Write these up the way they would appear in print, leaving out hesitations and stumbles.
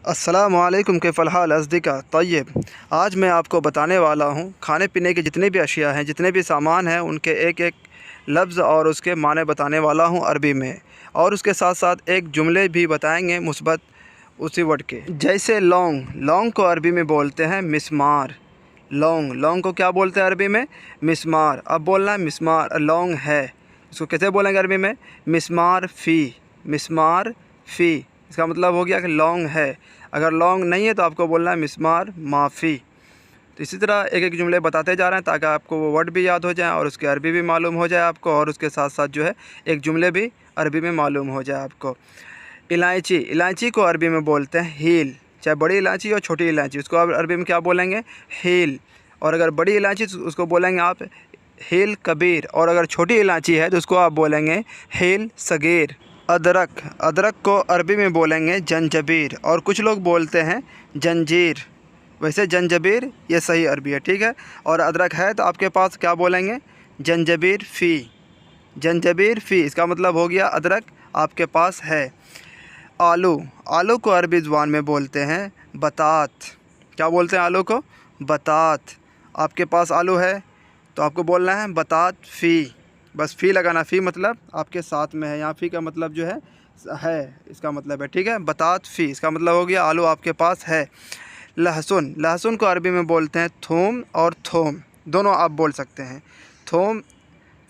अस्सलामुअलैकुम कैफ़ल हाल अज़दिका तय्यब। आज मैं आपको बताने वाला हूँ खाने पीने की जितनी भी अशिया हैं, जितने भी सामान हैं, उनके एक एक लफ्ज़ और उसके माने बताने वाला हूँ अरबी में। और उसके साथ साथ एक जुमले भी बताएंगे मुस्बत उसी वर्ड के। जैसे लौंग, लौंग को अरबी में बोलते हैं मिस्मार। लौंग, लौंग को क्या बोलते हैं अरबी में? मिस्मार। अब बोलना है मिस्मार लौंग है, इसको कैसे बोलेंगे अरबी में? मिस्मार फ़ी, मिस्मार फ़ी। इसका मतलब हो गया कि लौंग है। अगर लौंग नहीं है तो आपको बोलना है मिस्मार माफ़ी। तो इसी तरह एक एक जुमले बताते जा रहे हैं ताकि आपको वो वर्ड भी याद हो जाए और उसकी अरबी भी मालूम हो जाए आपको, और उसके साथ साथ जो है एक जुमले भी अरबी में मालूम हो जाए आपको। इलायची, इलायची को अरबी में बोलते हैं हील। चाहे बड़ी इलायची और छोटी इलायची, उसको आप अरबी में क्या बोलेंगे? हील। और अगर बड़ी इलायची तो उसको बोलेंगे आप हील कबीर, और अगर छोटी इलायची है तो उसको आप बोलेंगे हील सगीर। अदरक, अदरक को अरबी में बोलेंगे जंजबीर, और कुछ लोग बोलते हैं जंजीर। वैसे जंजबीर ये सही अरबी है, ठीक है। और अदरक है तो आपके पास क्या बोलेंगे? जंजबीर फ़ी, जंजबीर फ़ी। इसका मतलब हो गया अदरक आपके पास है। आलू, आलू को अरबी ज़ुबान में बोलते हैं बतात। क्या बोलते हैं आलू को? बतात। आपके पास आलू है तो आपको बोलना है बतात फ़ी। बस फ़ी लगाना, फ़ी मतलब आपके साथ में है। यहाँ फ़ी का मतलब जो है इसका मतलब है, ठीक है। बतात फ़ी, इसका मतलब हो गया आलू आपके पास है। लहसुन, लहसुन को अरबी में बोलते हैं थूम और थोम, दोनों आप बोल सकते हैं। थोम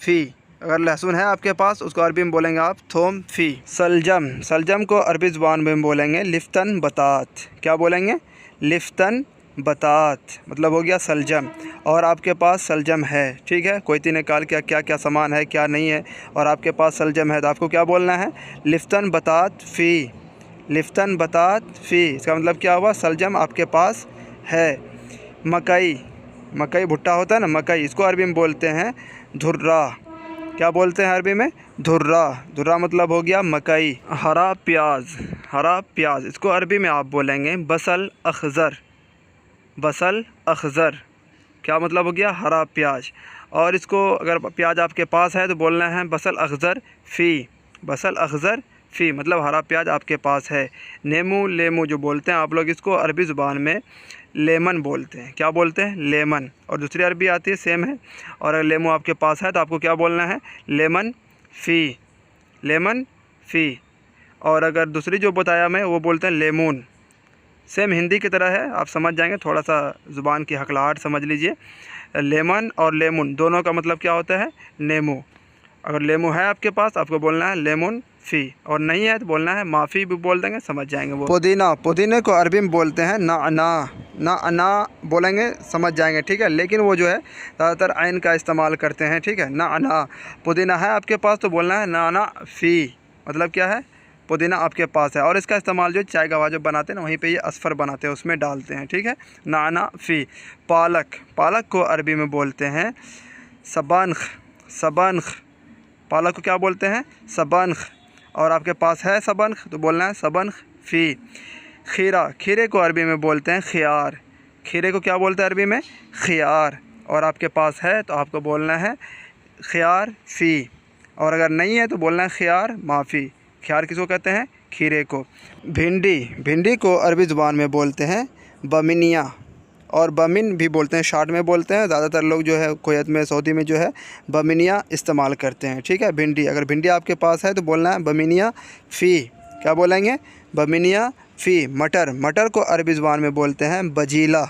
फ़ी, अगर लहसुन है आपके पास उसको अरबी में बोलेंगे आप थोम फ़ी। सलजम, सलजम को अरबी ज़ुबान में बोलेंगे लिफ्तन बतात। क्या बोलेंगे? लिफ्तन बतात, मतलब हो गया सलजम। और आपके पास सलजम है, ठीक है। कोई तीन निकाल के क्या क्या सामान है क्या नहीं है, और आपके पास सलजम है तो आपको क्या बोलना है? लिफ्तन बतात फ़ी, लिफ्तन बतात फ़ी। इसका मतलब क्या हुआ? सलजम आपके पास है। मकई, मकई भुट्टा होता है ना, मकई, इसको अरबी में बोलते हैं धुर्रा। क्या बोलते हैं अरबी में? धुर्रा। धुर्रा मतलब हो गया मकई। हरा प्याज, हरा प्याज, इसको अरबी में आप बोलेंगे बसल अखज़र, बसल अखज़र। क्या मतलब हो गया? हरा प्याज। और इसको अगर प्याज आपके पास है तो बोलना है बसल अखज़र फ़ी, बसल अखज़र फ़ी, मतलब हरा प्याज आपके पास है। नेमू, लेमू जो बोलते हैं आप लोग, इसको अरबी ज़ुबान में लेमन बोलते हैं। क्या बोलते हैं? लेमन। और दूसरी अरबी आती है, सेम है। और अगर लेमू आपके पास है तो आपको क्या बोलना है? लेमन फ़ी, लेमन फ़ी। और अगर दूसरी जो बताया मैं वो बोलते हैं लेमून। सेम हिंदी की तरह है, आप समझ जाएंगे, थोड़ा सा ज़ुबान की हकलाहट समझ लीजिए। लेमन और लेमन दोनों का मतलब क्या होता है? नेमू। अगर लेमू है आपके पास आपको बोलना है लेमन फ़ी, और नहीं है तो बोलना है माफ़ी भी बोल देंगे, समझ जाएंगे वो। पुदीना, पुदीने को अरबी में बोलते हैं ना अना, ना अना बोलेंगे समझ जाएंगे, ठीक है। लेकिन वो जो है ज़्यादातर आइन का इस्तेमाल करते हैं, ठीक है। ना अना, पुदीना है आपके पास तो बोलना है ना अना फ़ी, मतलब क्या है? पुदीना आपके पास है। और इसका इस्तेमाल जो चाय का जो बनाते हैं ना, वहीं पे ये असफ़र बनाते हैं उसमें डालते हैं, ठीक है। नाना फ़ी। पालक, पालक को अरबी में बोलते हैं सबनख, सबनख। पालक को क्या बोलते हैं? सबनख। और आपके पास है सबनख तो बोलना है सबनख फ़ी। खीरा, खीरे को अरबी में बोलते हैं खियार। खीरे को क्या बोलते हैं अरबी में? खियार। और आपके पास है तो आपको बोलना है खियार फ़ी, और अगर नहीं है तो बोलना है खियार माफ़ी। खियार किसको कहते हैं? खीरे को। भिंडी, भिंडी को अरबी ज़ुबान में बोलते हैं बमिनिया, और बमिन भी बोलते हैं, शार्ट में बोलते हैं। ज़्यादातर लोग जो है कुवैत में, सऊदी में जो है बमिनिया इस्तेमाल करते हैं, ठीक है। भिंडी, अगर भिंडी आपके पास है तो बोलना है बमिनिया फ़ी। क्या बोलेंगे? बमिनिया फ़ी। मटर, मटर को अरबी ज़ुबान में बोलते हैं बजीला।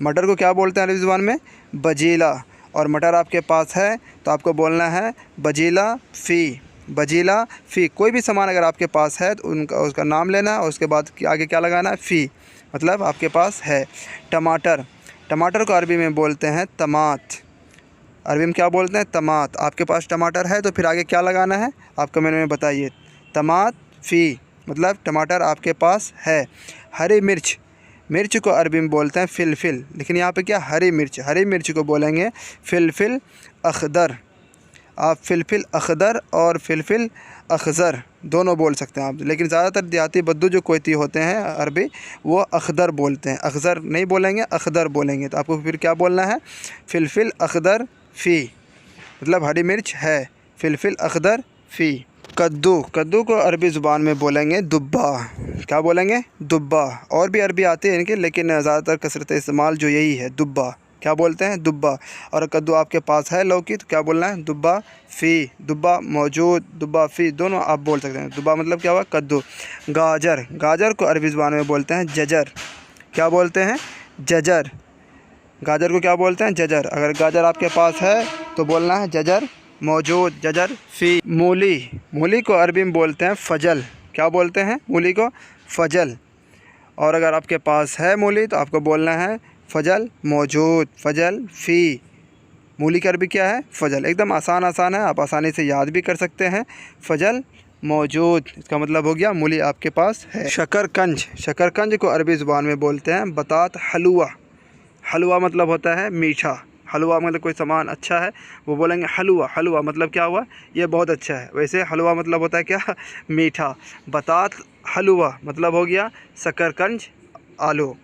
मटर को क्या बोलते हैं अरबी ज़ुबान में? बजीला। और मटर आपके पास है तो आपको बोलना है बजीला फ़ी, बजीला फ़ी। कोई भी सामान अगर आपके पास है तो उसका नाम लेना है और उसके बाद आगे क्या लगाना है? फ़ी, मतलब आपके पास है। टमाटर, टमाटर को अरबी में बोलते हैं तमात। अरबी में क्या बोलते हैं? तमात। आपके पास टमाटर है तो फिर आगे क्या लगाना है आप कमेंट में बताइए। तमात फ़ी, मतलब टमाटर आपके पास है। हरी मिर्च, मिर्च को अरबी में बोलते हैं फ़िलफ़िल, लेकिन यहाँ पे क्या हरी मिर्च, हरी मिर्च को बोलेंगे फ़िलफ़िल अखदर। आप फ़िलफ़िल अखदर और फ़िलफ़िल अखज़र दोनों बोल सकते हैं आप, लेकिन ज़्यादातर देहाती बद्दू जो कोयती होते हैं अरबी, वो अखदर बोलते हैं, अखज़र नहीं बोलेंगे, अखदर बोलेंगे। तो आपको फिर क्या बोलना है? फ़िलफ़िल अखदर फ़ी, मतलब हरी मिर्च है, फ़िलफ़िल अखदर फ़ी। कद्दू, कद्दू को अरबी ज़ुबान में बोलेंगे दुब्बा। क्या बोलेंगे? दुब्बा। और भी अरबी आती है इनकी, लेकिन ज़्यादातर कसरत इस्तेमाल जो यही है, दुब्बा। क्या बोलते हैं? दुब्बा। और कद्दू आपके पास है लौकी, तो क्या बोलना है? दुब्बा फ़ी। दुब्बा मौजूद, दुब्बा फ़ी, दोनों आप बोल सकते हैं। दुब्बा मतलब क्या हुआ? कद्दू। गाजर, गाजर को अरबी ज़ुबान में बोलते हैं जजर। क्या बोलते हैं? जजर। गाजर को क्या बोलते हैं? जजर। अगर गाजर आपके पास है तो बोलना है जजर मौजूद, जजर फ़ी। मूली, मूली को अरबी में बोलते हैं फ़जल। क्या बोलते हैं? मूली को फ़जल। और अगर आपके पास है मूली तो आपको बोलना है फ़जल मौजूद, फ़जल फ़ी। मूली की अरबी क्या है? फ़जल। एकदम आसान आसान है, आप आसानी से याद भी कर सकते हैं। फ़जल मौजूद, इसका मतलब हो गया मूली आपके पास है। शकरकंज, शकरकंज को अरबी ज़ुबान में बोलते हैं बतात हलवा। हलवा मतलब होता है मीठा। हलवा मतलब कोई सामान अच्छा है, वो बोलेंगे हलवा। हलवा मतलब क्या हुआ? ये बहुत अच्छा है। वैसे हलवा मतलब होता है क्या? मीठा। बतात हलवा मतलब हो गया शकरकंज आलू।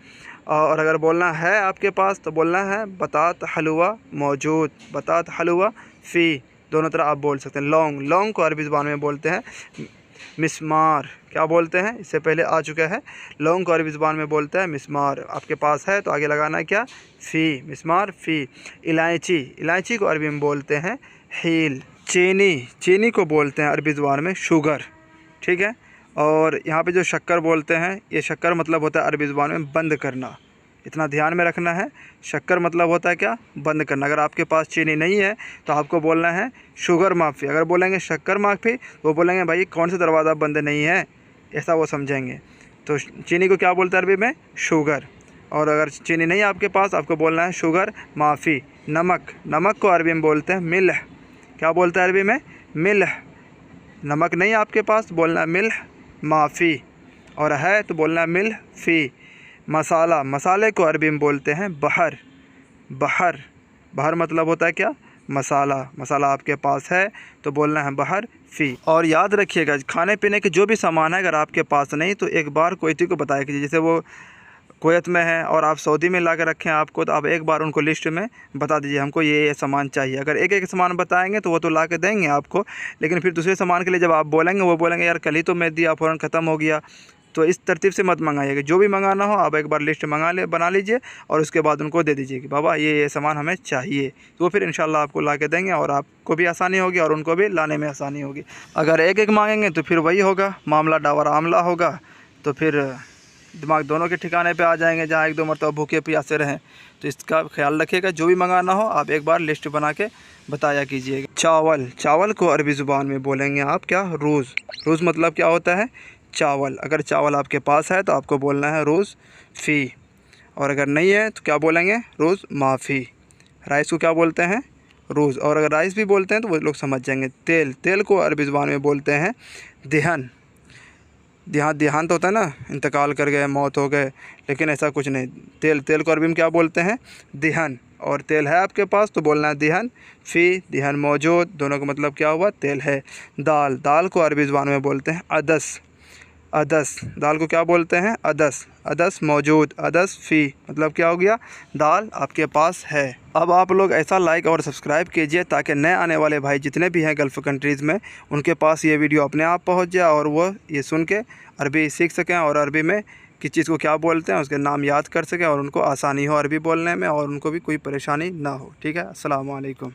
और अगर बोलना है आपके पास तो बोलना है बतात हलवा मौजूद, बतात हलवा फ़ी। दोनों तरह आप बोल सकते हैं। लौंग, लौंग को अरबी ज़ुबान में बोलते हैं मिस्मार। क्या बोलते हैं? इससे पहले आ चुका है। लौंग को अरबी ज़ुबान में बोलते हैं मिस्मार। आपके पास है तो आगे लगाना है क्या? फ़ी, मिस्मार फ़ी। इलायची, इलायची को अरबी में बोलते हैं हील। चीनी, चीनी को बोलते हैं अरबी ज़ुबान में शुगर। ठीक है। और यहाँ पे जो शक्कर बोलते हैं, ये शक्कर मतलब होता है अरबी ज़ुबान में बंद करना। इतना ध्यान में रखना है। शक्कर मतलब होता है क्या? बंद करना। अगर आपके पास चीनी नहीं है तो आपको बोलना है शुगर माफ़ी। अगर बोलेंगे शक्कर माफ़ी वो बोलेंगे भाई कौन सा दरवाज़ा बंद नहीं है, ऐसा वो समझेंगे। तो चीनी को क्या बोलते हैं अरबी में? शुगर। और अगर चीनी नहीं है आपके पास, आपको बोलना है शुगर माफ़ी। नमक, नमक को अरबी में बोलते हैं मिल्ह। क्या बोलते हैं अरबी में? मिल्ह। नमक नहीं है आपके पास, बोलना है मिल्ह माफ़ी। और है तो बोलना है मिल्ह फ़ी। मसाला, मसाले को अरबी में बोलते हैं बहर। बहर, बहर मतलब होता है क्या? मसाला। मसाला आपके पास है तो बोलना है बहर फ़ी। और याद रखिएगा खाने पीने के जो भी सामान है अगर आपके पास नहीं तो एक बार कोयती को बताया कीजिए। जैसे वो कुवैत में है और आप सऊदी में ला कर रखें आपको, तो आप एक बार उनको लिस्ट में बता दीजिए हमको ये सामान चाहिए। अगर एक एक सामान बताएंगे तो वो तो ला के देंगे आपको, लेकिन फिर दूसरे सामान के लिए जब आप बोलेंगे वो बोलेंगे यार कल ही तो मैं दिया, फ़ौरन ख़त्म हो गया। तो इस तरतीब से मत मंगाइएगा। जो भी मंगाना हो आप एक बार लिस्ट बना लीजिए और उसके बाद उनको दे दीजिए कि बाबा ये सामान हमें चाहिए। तो वो फिर इंशाल्लाह आपको ला के देंगे और आपको भी आसानी होगी और उनको भी लाने में आसानी होगी। अगर एक एक मांगेंगे तो फिर वही होगा, मामला डावर आमला होगा। तो फिर दिमाग दोनों के ठिकाने पे आ जाएंगे, जहाँ एक दो मरतबा भूखे प्यासे रहें। तो इसका ख्याल रखिएगा, जो भी मंगाना हो आप एक बार लिस्ट बना के बताया कीजिएगा। चावल, चावल को अरबी ज़ुबान में बोलेंगे आप क्या? रोज़। रोज़ मतलब क्या होता है? चावल। अगर चावल आपके पास है तो आपको बोलना है रोज़ फ़ी। और अगर नहीं है तो क्या बोलेंगे? रोज़ माफ़ी। राइस को क्या बोलते हैं? रोज़। और अगर राइस भी बोलते हैं तो वो लोग समझ जाएंगे। तेल, तेल को अरबी ज़ुबान में बोलते हैं दिहन। देहांत होता है ना, इंतकाल कर गए, मौत हो गए, लेकिन ऐसा कुछ नहीं। तेल, तेल को अरबी में क्या बोलते हैं? दिहन। और तेल है आपके पास तो बोलना है दिहन फ़ी, दिहन मौजूद। दोनों का मतलब क्या हुआ? तेल है। दाल, दाल को अरबी ज़ुबान में बोलते हैं अदस। अदस, दाल को क्या बोलते हैं? अदस। अदस मौजूद, अदस फ़ी मतलब क्या हो गया? दाल आपके पास है। अब आप लोग ऐसा लाइक और सब्सक्राइब कीजिए ताकि नए आने वाले भाई जितने भी हैं गल्फ़ कंट्रीज़ में, उनके पास ये वीडियो अपने आप पहुंच जाए और वो ये सुन के अरबी सीख सकें और अरबी में किस चीज़ को क्या बोलते हैं उसके नाम याद कर सकें और उनको आसानी हो अरबी बोलने में और उनको भी कोई परेशानी ना हो। ठीक है। अस्सलाम वालेकुम।